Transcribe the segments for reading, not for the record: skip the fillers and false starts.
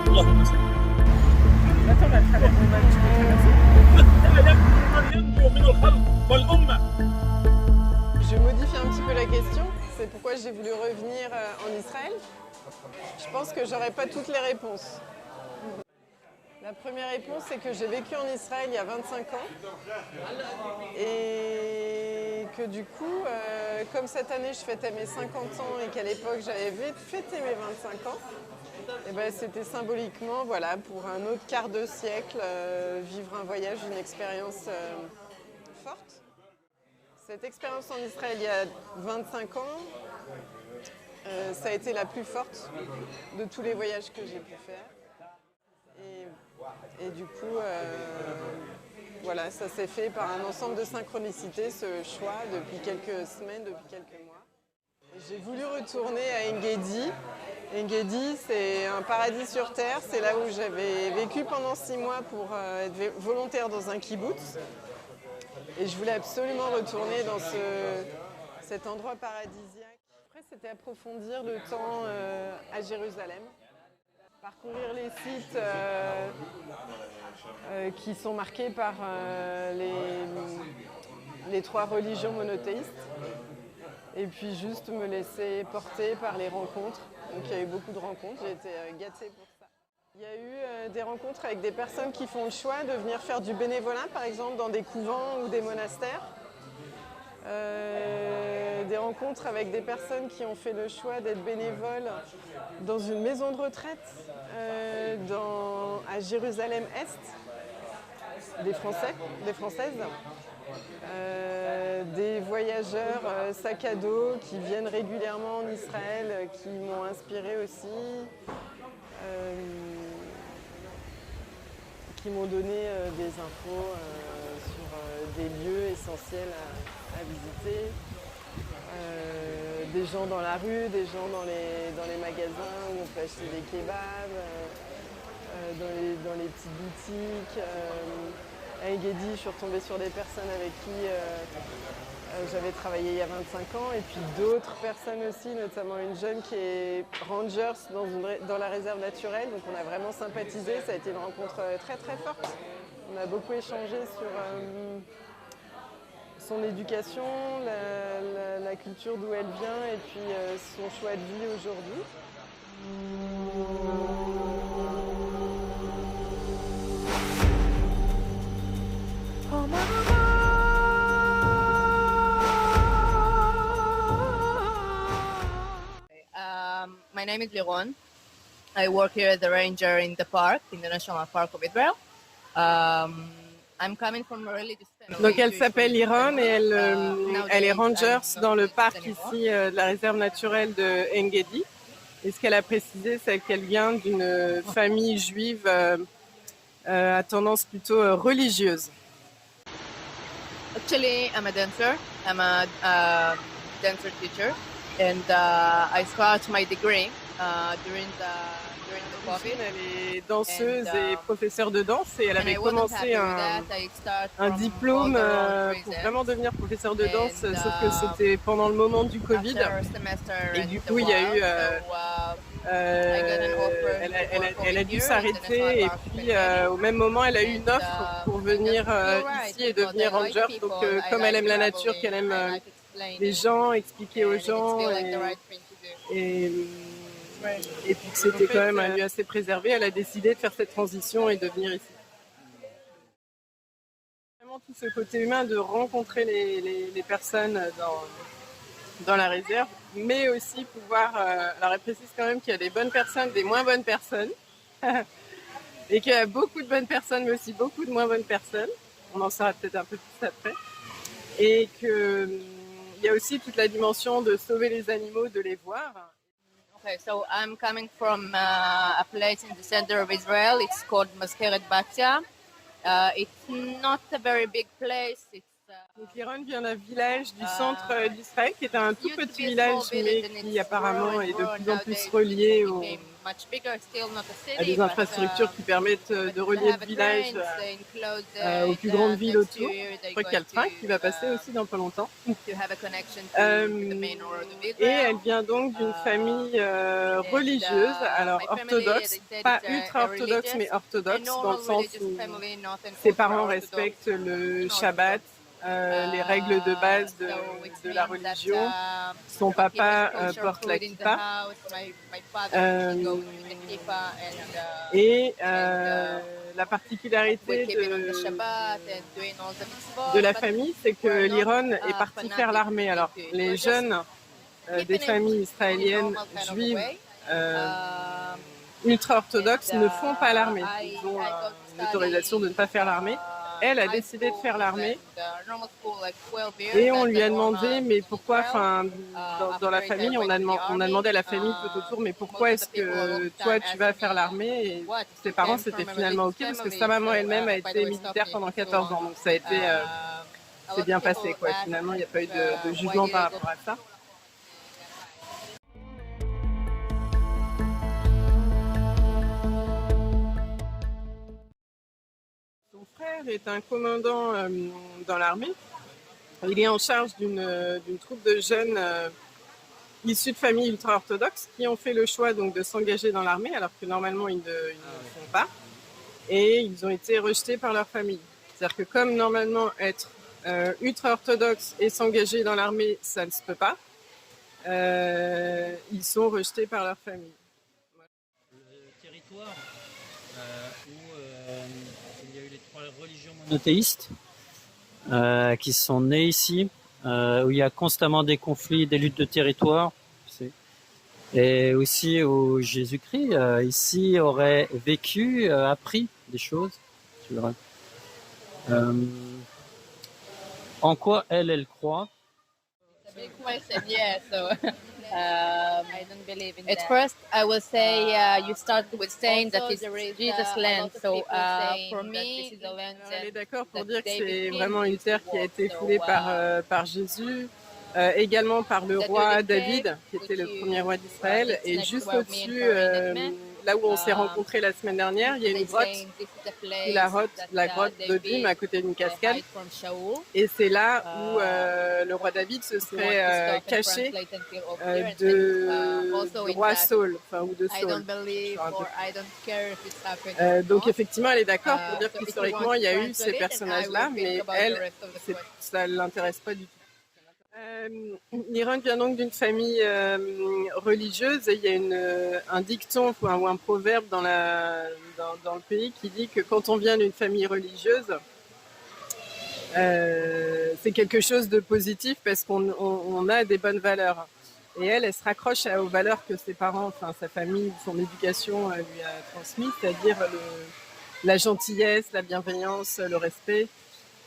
اللهم صل. Attends, on va tu peux traverser. لا ينجو من الخلق والأمة. Je modifie un petit peu la question. C'est pourquoi j'ai voulu revenir en Israël. Je pense que j'aurai pas toutes les réponses. La première réponse, c'est que j'ai vécu en Israël il y a 25 ans. Et que du coup, comme cette année je fêtais mes 50 ans et qu'à l'époque j'avais fêté mes 25 ans, et ben c'était symboliquement, voilà, pour un autre quart de siècle, vivre un voyage, une expérience forte. Cette expérience en Israël il y a 25 ans, ça a été la plus forte de tous les voyages que j'ai pu faire. Et du coup, voilà, ça s'est fait par un ensemble de synchronicités, ce choix, depuis quelques semaines, depuis quelques mois. J'ai voulu retourner à En-Gedi. En-Gedi, c'est un paradis sur terre. C'est là où j'avais vécu pendant 6 mois pour être volontaire dans un kibbutz. Et je voulais absolument retourner dans cet endroit paradisiaque. Après, c'était approfondir le temps à Jérusalem. Parcourir les sites qui sont marqués par les 3 religions monothéistes. Et puis juste me laisser porter par les rencontres. Donc il y a eu beaucoup de rencontres, j'ai été gâtée pour ça. Il y a eu des rencontres avec des personnes qui font le choix de venir faire du bénévolat, par exemple dans des couvents ou des monastères. Des rencontres avec des personnes qui ont fait le choix d'être bénévoles dans une maison de retraite à Jérusalem-Est, des Français, des Françaises, des voyageurs sac à dos qui viennent régulièrement en Israël, qui m'ont inspirée aussi, qui m'ont donné des infos sur des lieux essentiels à visiter. Des gens dans la rue, des gens dans les magasins où on peut acheter des kebabs, dans les petites boutiques. À En-Gedi, je suis retombée sur des personnes avec qui j'avais travaillé il y a 25 ans, et puis d'autres personnes aussi, notamment une jeune qui est ranger dans la réserve naturelle. Donc on a vraiment sympathisé, ça a été une rencontre très très forte. On a beaucoup échangé sur son éducation, la culture d'où elle vient et puis son choix de vie aujourd'hui. My name is Liron. I work here as a ranger in the park, in the National Park of Israel. I'm coming from a religious family. Donc elle s'appelle Liron et elle est ranger dans le parc ici de la réserve naturelle de En-Gedi. Et ce qu'elle a précisé, c'est qu'elle vient d'une famille juive à tendance plutôt religieuse. Actually, I'm a dancer. I'm a dancer teacher, and I start my degree during the COVID. Elle est danseuse et professeure de danse et elle avait commencé un diplôme pour vraiment devenir professeure de danse, sauf que c'était pendant le moment du Covid. Et du coup, il y a eu... elle a dû s'arrêter et puis au même moment, elle a eu une offre pour venir ici et devenir ranger. Donc comme elle aime la nature, qu'elle aime les gens, expliquer aux gens et puis que c'était quand même un lieu assez préservé, elle a décidé de faire cette transition et de venir ici. Vraiment tout ce côté humain de rencontrer les personnes dans la réserve, mais aussi pouvoir... alors elle précise quand même qu'il y a des bonnes personnes, des moins bonnes personnes, et qu'il y a beaucoup de bonnes personnes, mais aussi beaucoup de moins bonnes personnes. On en saura peut-être un peu plus après. Et qu'il y a aussi toute la dimension de sauver les animaux, de les voir. Okay, so I'm coming from a place in the center of Israel. It's called Maskeret Batia. It's not a very big place. Donc Liron vient d'un village du centre d'Israël qui est un tout petit village mais qui apparemment est de plus en plus relié much bigger, still not a city. a des infrastructures qui permettent de relier le village aux plus grandes villes autour. Je crois qu'il y a le train qui va passer aussi dans pas longtemps. Et elle vient donc d'une famille religieuse, alors orthodoxe, pas ultra-orthodoxe, mais orthodoxe, dans le sens où ses parents respectent le Shabbat, les règles de base de la religion. Son papa porte la kippa. Et la particularité de la famille, c'est que Liron est parti faire l'armée. Alors, les jeunes des familles israéliennes juives ultra-orthodoxes ne font pas l'armée. Ils ont une autorisation de ne pas faire l'armée. Elle a décidé de faire l'armée et on lui a demandé mais pourquoi, dans la famille, on a demandé à la famille tout autour mais pourquoi est-ce que toi tu vas faire l'armée, et ses parents c'était finalement ok parce que sa maman elle-même a été militaire pendant 14 ans, donc ça a été c'est bien passé quoi. Finalement il n'y a pas eu de jugement par rapport à ça. Son frère est un commandant dans l'armée. Il est en charge d'une troupe de jeunes issus de familles ultra-orthodoxes qui ont fait le choix donc, de s'engager dans l'armée alors que normalement ils ne le font pas. Et ils ont été rejetés par leur famille. C'est-à-dire que comme normalement être ultra-orthodoxe et s'engager dans l'armée, ça ne se peut pas, ils sont rejetés par leur famille. Le territoire où il y a eu les 3 religions monothéistes qui sont nées ici, où il y a constamment des conflits, des luttes de territoire, et aussi où Jésus-Christ ici aurait vécu, appris des choses. En quoi elle croit? Big question, yeah. So, I don't believe in at first, I will say you start with saying that it's Jesus' land. So, for me, Elle est d'accord pour dire que c'est vraiment une terre qui a été foulée par Jésus, également par le roi David, qui était le premier roi d'Israël, et juste au-dessus, là où on s'est rencontrés la semaine dernière, il y a une grotte, la grotte d'Odim, à côté d'une cascade. Et c'est là où le roi David se serait caché du roi Saul, ou de Saul. Donc effectivement, elle est d'accord pour dire qu'historiquement, il y a eu ces personnages-là, mais elle, ça ne l'intéresse pas du tout. Liron vient donc d'une famille religieuse et il y a un dicton ou un proverbe dans le pays qui dit que quand on vient d'une famille religieuse, c'est quelque chose de positif parce qu'on a des bonnes valeurs. Et elle se raccroche aux valeurs que ses parents, sa famille, son éducation lui a transmises, c'est-à-dire la gentillesse, la bienveillance, le respect.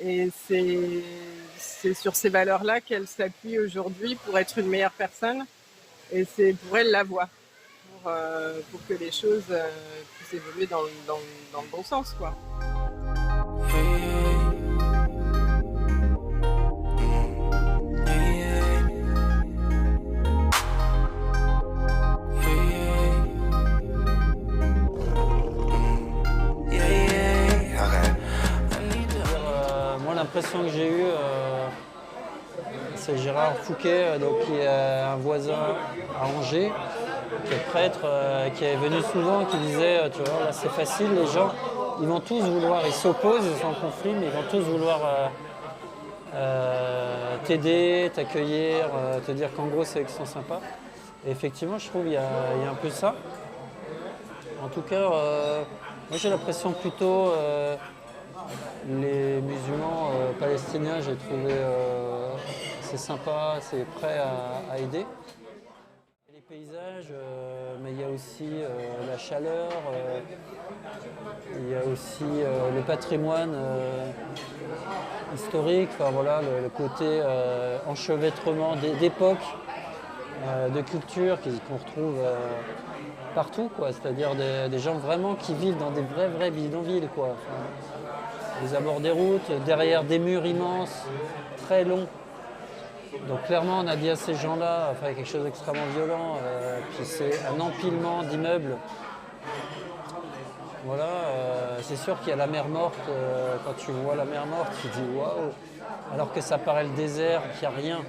Et c'est sur ces valeurs-là qu'elle s'appuie aujourd'hui pour être une meilleure personne. Et c'est pour elle la voie, pour que les choses puissent évoluer dans le bon sens, quoi. L'impression que j'ai eue, c'est Gérard Fouquet, donc, qui est un voisin à Angers, qui est prêtre, qui est venu souvent, qui disait, tu vois, là c'est facile, les gens, ils vont tous vouloir, ils s'opposent, ils sont en conflit, mais ils vont tous vouloir t'aider, t'accueillir, te dire qu'en gros c'est qu'ils sont sympas. Et effectivement, je trouve qu'il y a un peu ça. En tout cas, moi j'ai l'impression plutôt... les musulmans palestiniens, j'ai trouvé c'est sympa, c'est prêt à aider. Les paysages, mais il y a aussi la chaleur, il y a aussi le patrimoine historique, voilà, le côté enchevêtrement d'époque, de culture qu'on retrouve partout, quoi. C'est-à-dire des gens vraiment qui vivent dans des vrais bidonvilles, quoi. Les abords des routes, derrière des murs immenses, très longs, Donc clairement, on a dit à ces gens-là, enfin quelque chose d'extrêmement violent, puis c'est un empilement d'immeubles. Voilà, c'est sûr qu'il y a la mer morte. Quand tu vois la mer morte, tu te dis waouh, alors que ça paraît le désert, qu'il n'y a rien.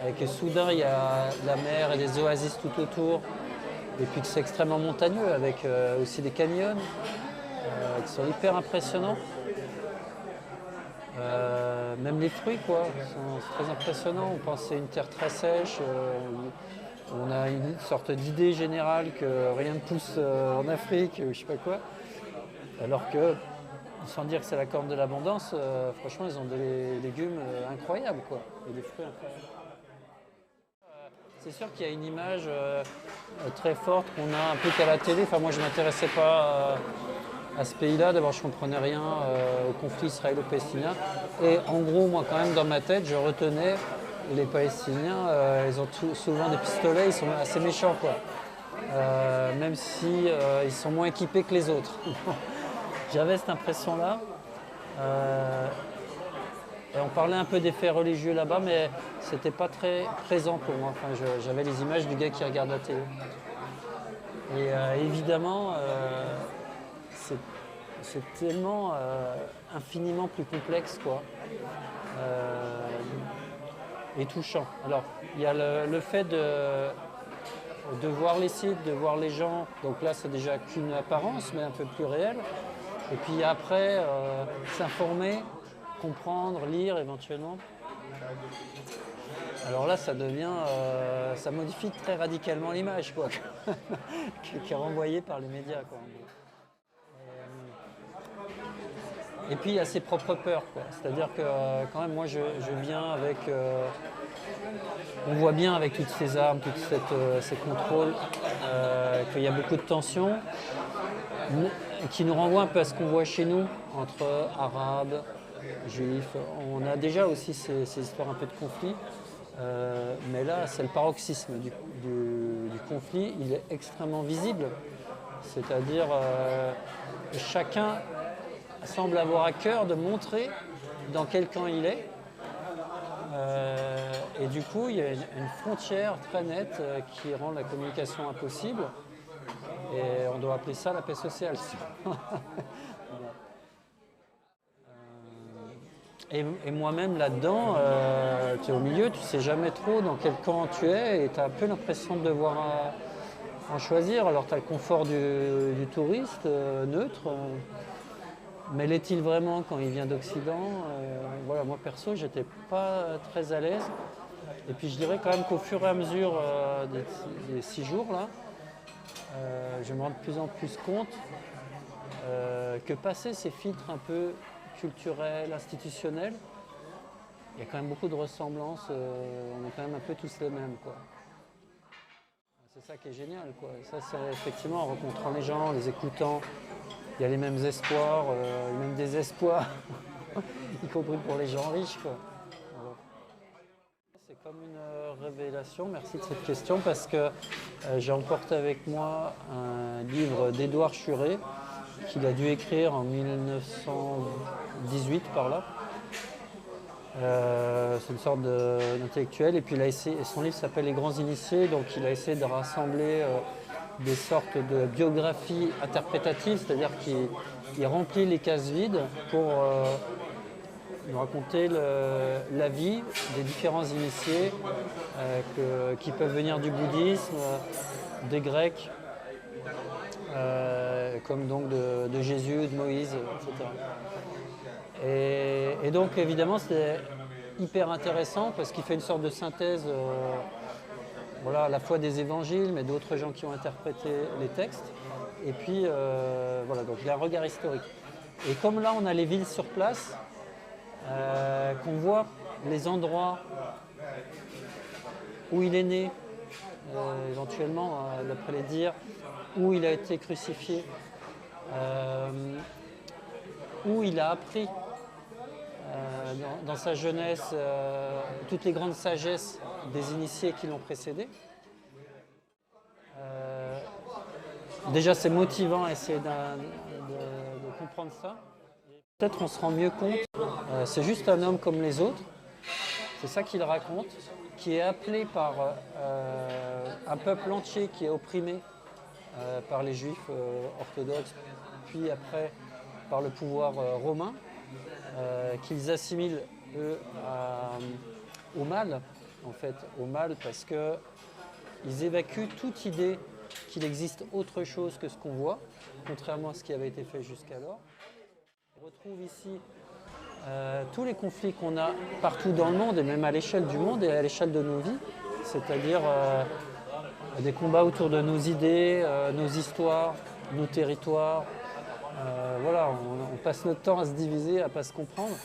Et que soudain, il y a la mer et des oasis tout autour. Et puis que c'est extrêmement montagneux, avec aussi des canyons qui sont hyper impressionnants. Même les fruits, quoi, sont très impressionnants. On pensait une terre très sèche. On a une sorte d'idée générale que rien ne pousse en Afrique, je sais pas quoi. Alors que, sans dire que c'est la corne de l'abondance, franchement, ils ont des légumes incroyables, quoi, et des fruits incroyables. C'est sûr qu'il y a une image très forte qu'on a un peu qu'à la télé. Enfin, moi, je ne m'intéressais pas à ce pays-là. D'abord, je ne comprenais rien au conflit israélo-palestinien. Et en gros, moi, quand même, dans ma tête, je retenais les Palestiniens, ils ont souvent des pistolets, ils sont assez méchants, quoi. Même si ils sont moins équipés que les autres. J'avais cette impression-là. Et on parlait un peu des faits religieux là-bas, mais c'était pas très présent pour moi. Enfin, j'avais les images du gars qui regarde la télé. Et évidemment, c'est tellement infiniment plus complexe, quoi. Et touchant. Alors, il y a le fait de voir les sites, de voir les gens. Donc là, c'est déjà qu'une apparence, mais un peu plus réelle. Et puis après, s'informer, comprendre, lire éventuellement. Alors là, ça devient, ça modifie très radicalement l'image, quoi, qui est renvoyée par les médias, quoi. Et puis il y a ses propres peurs, quoi. C'est-à-dire que quand même, moi, je viens avec, on voit bien avec toutes ces armes, tous ces contrôles, qu'il y a beaucoup de tensions, qui nous renvoient un peu à ce qu'on voit chez nous entre Arabes, Juifs. On a déjà aussi ces histoires un peu de conflit. Mais là, c'est le paroxysme du conflit. Il est extrêmement visible. C'est-à-dire, chacun semble avoir à cœur de montrer dans quel camp il est. Et du coup, il y a une frontière très nette qui rend la communication impossible. Et on doit appeler ça la paix sociale. Et moi-même là-dedans, tu es au milieu, tu ne sais jamais trop dans quel camp tu es et tu as un peu l'impression de devoir en choisir. Alors tu as le confort du touriste neutre, mais l'est-il vraiment quand il vient d'Occident? Voilà, moi perso, j'étais pas très à l'aise. Et puis je dirais quand même qu'au fur et à mesure des 6 jours, là, je me rends de plus en plus compte que passer ces filtres un peu culturels, institutionnels, il y a quand même beaucoup de ressemblances, on est quand même un peu tous les mêmes, quoi. C'est ça qui est génial, quoi. Et ça, c'est effectivement en rencontrant les gens, en les écoutant, il y a les mêmes espoirs, les mêmes désespoirs, y compris pour les gens riches, quoi. Voilà. C'est comme une révélation, merci de cette question, parce que j'ai emporté avec moi un livre d'Édouard Churet, qu'il a dû écrire en 1918 par là. C'est une sorte d'intellectuel, et puis son livre s'appelle Les Grands Initiés, donc il a essayé de rassembler des sortes de biographies interprétatives, c'est-à-dire qu'il remplit les cases vides pour nous raconter la vie des différents initiés qui peuvent venir du bouddhisme, des Grecs, comme donc de Jésus, de Moïse, etc. Et donc évidemment c'est hyper intéressant parce qu'il fait une sorte de synthèse voilà, à la fois des évangiles mais d'autres gens qui ont interprété les textes. Et puis voilà, donc il a un regard historique. Et comme là on a les villes sur place, qu'on voit les endroits où il est né, éventuellement d'après les dires, où il a été crucifié, où il a appris dans sa jeunesse toutes les grandes sagesses des initiés qui l'ont précédé. Déjà, c'est motivant à essayer de comprendre ça. Peut-être on se rend mieux compte, c'est juste un homme comme les autres. C'est ça qu'il raconte, qui est appelé par un peuple entier qui est opprimé par les juifs orthodoxes, puis après par le pouvoir romain, qu'ils assimilent eux au mal, en fait, au mal parce qu'ils évacuent toute idée qu'il existe autre chose que ce qu'on voit, contrairement à ce qui avait été fait jusqu'alors. On retrouve ici tous les conflits qu'on a partout dans le monde, et même à l'échelle du monde et à l'échelle de nos vies, c'est-à-dire des combats autour de nos idées, nos histoires, nos territoires. Voilà, on passe notre temps à se diviser, à ne pas se comprendre.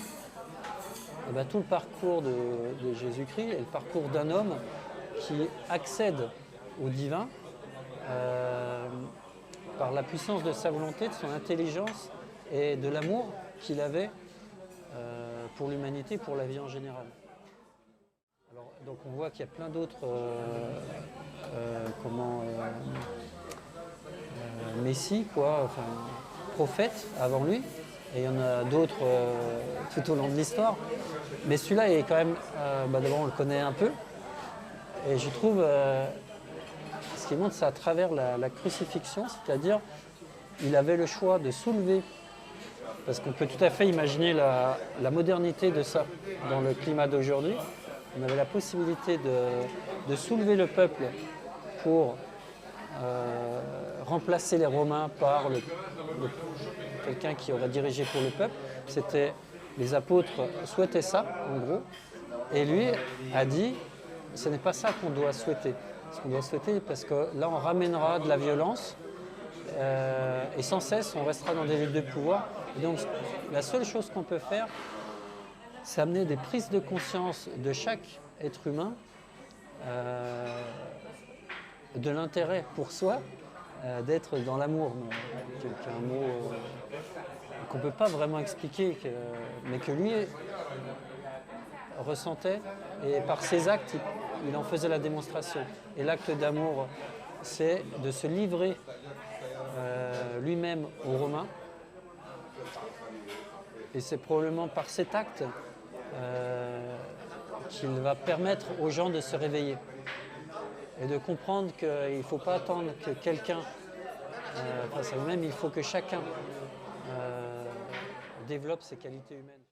Et bien, tout le parcours de Jésus-Christ est le parcours d'un homme qui accède au divin par la puissance de sa volonté, de son intelligence et de l'amour qu'il avait pour l'humanité, pour la vie en général. Alors, donc on voit qu'il y a plein d'autres messies, enfin, prophètes avant lui, et il y en a d'autres tout au long de l'histoire. Mais celui-là est quand même, d'abord on le connaît un peu, et je trouve ce qui montre, c'est à travers la crucifixion, c'est-à-dire il avait le choix de soulever, parce qu'on peut tout à fait imaginer la modernité de ça dans le climat d'aujourd'hui. On avait la possibilité de soulever le peuple pour remplacer les Romains par quelqu'un qui aurait dirigé pour le peuple. Les apôtres souhaitaient ça, en gros, et lui a dit ce n'est pas ça qu'on doit souhaiter. Ce qu'on doit souhaiter, parce que là on ramènera de la violence et sans cesse on restera dans des luttes de pouvoir. Et donc la seule chose qu'on peut faire, c'est amener des prises de conscience de chaque être humain de l'intérêt pour soi d'être dans l'amour, qui est un mot qu'on ne peut pas vraiment expliquer, mais que lui ressentait, et par ses actes, il en faisait la démonstration. Et l'acte d'amour, c'est de se livrer lui-même aux Romains. Et c'est probablement par cet acte qu'il va permettre aux gens de se réveiller et de comprendre qu'il ne faut pas attendre que quelqu'un fasse à lui-même, il faut que chacun développe ses qualités humaines.